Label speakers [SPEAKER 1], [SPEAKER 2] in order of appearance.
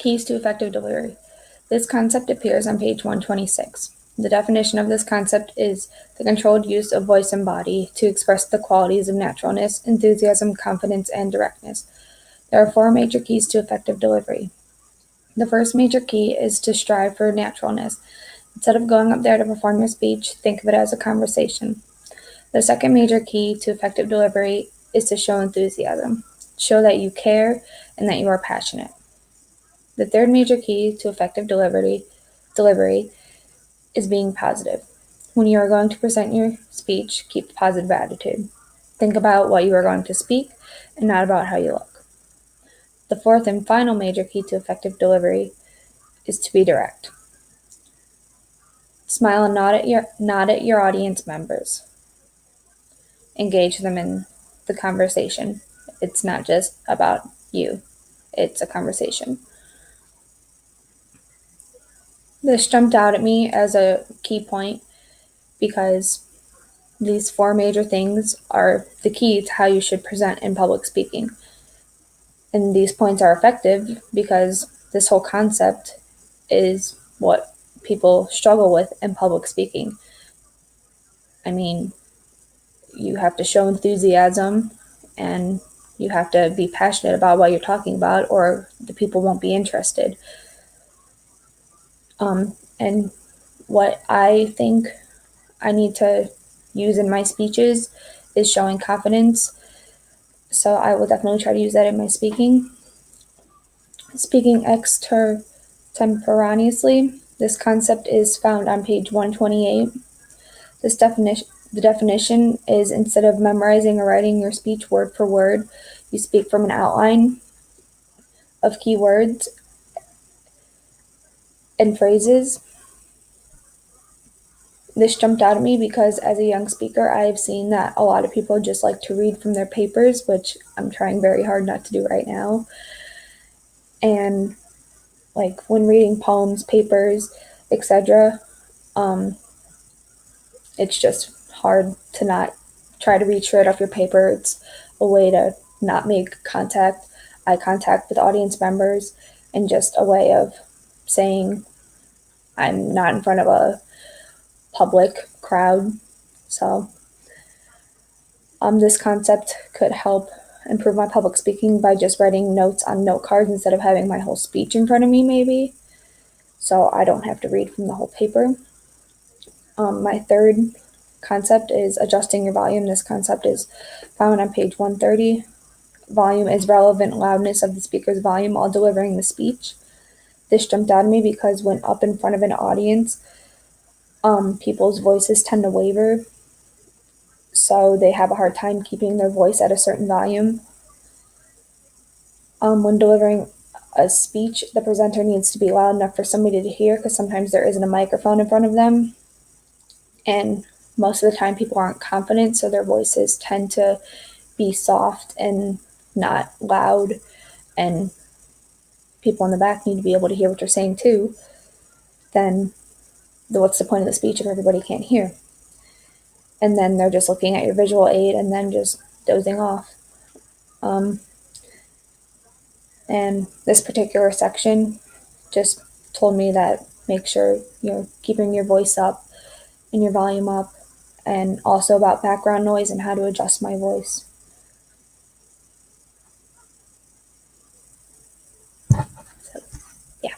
[SPEAKER 1] Keys to effective delivery. This concept appears on page 126. The definition of this concept is the controlled use of voice and body to express the qualities of naturalness, enthusiasm, confidence, and directness. There are 4 major keys to effective delivery. The first major key is to strive for naturalness. Instead of going up there to perform your speech, think of it as a conversation. The second major key to effective delivery is to show enthusiasm. Show that you care and that you are passionate. The third major key to effective delivery is being positive. When you are going to present your speech, keep a positive attitude. Think about what you are going to speak and not about how you look. The fourth and final major key to effective delivery is to be direct. Smile and nod at your audience members. Engage them in the conversation. It's not just about you. It's a conversation. This jumped out at me as a key point because these 4 major things are the key to how you should present in public speaking. And these points are effective because this whole concept is what people struggle with in public speaking. I mean, you have to show enthusiasm and you have to be passionate about what you're talking about, or the people won't be interested. And what I think I need to use in my speeches is showing confidence. So I will definitely try to use that in my speaking. Speaking extemporaneously, this concept is found on page 128. The definition is instead of memorizing or writing your speech word for word, you speak from an outline of key words and phrases. This jumped out at me because as a young speaker, I've seen that a lot of people just like to read from their papers, which I'm trying very hard not to do right now. And like when reading poems, papers, etc., it's just hard to not try to read straight off your paper. It's a way to not make eye contact with audience members, and just a way of saying I'm not in front of a public crowd. So this concept could help improve my public speaking by just writing notes on note cards instead of having my whole speech in front of me, maybe, so I don't have to read from the whole paper. My third concept is adjusting your volume. This concept is found on page 130. Volume is relevant loudness of the speaker's volume while delivering the speech. This jumped out at me because when up in front of an audience, people's voices tend to waver, so they have a hard time keeping their voice at a certain volume. When delivering a speech, the presenter needs to be loud enough for somebody to hear because sometimes there isn't a microphone in front of them. And most of the time people aren't confident, so their voices tend to be soft and not loud, and people in the back need to be able to hear what you're saying too. Then what's the point of the speech if everybody can't hear? And then they're just looking at your visual aid and then just dozing off. And this particular section just told me that make sure you're keeping your voice up and your volume up, and also about background noise and how to adjust my voice. So, yeah.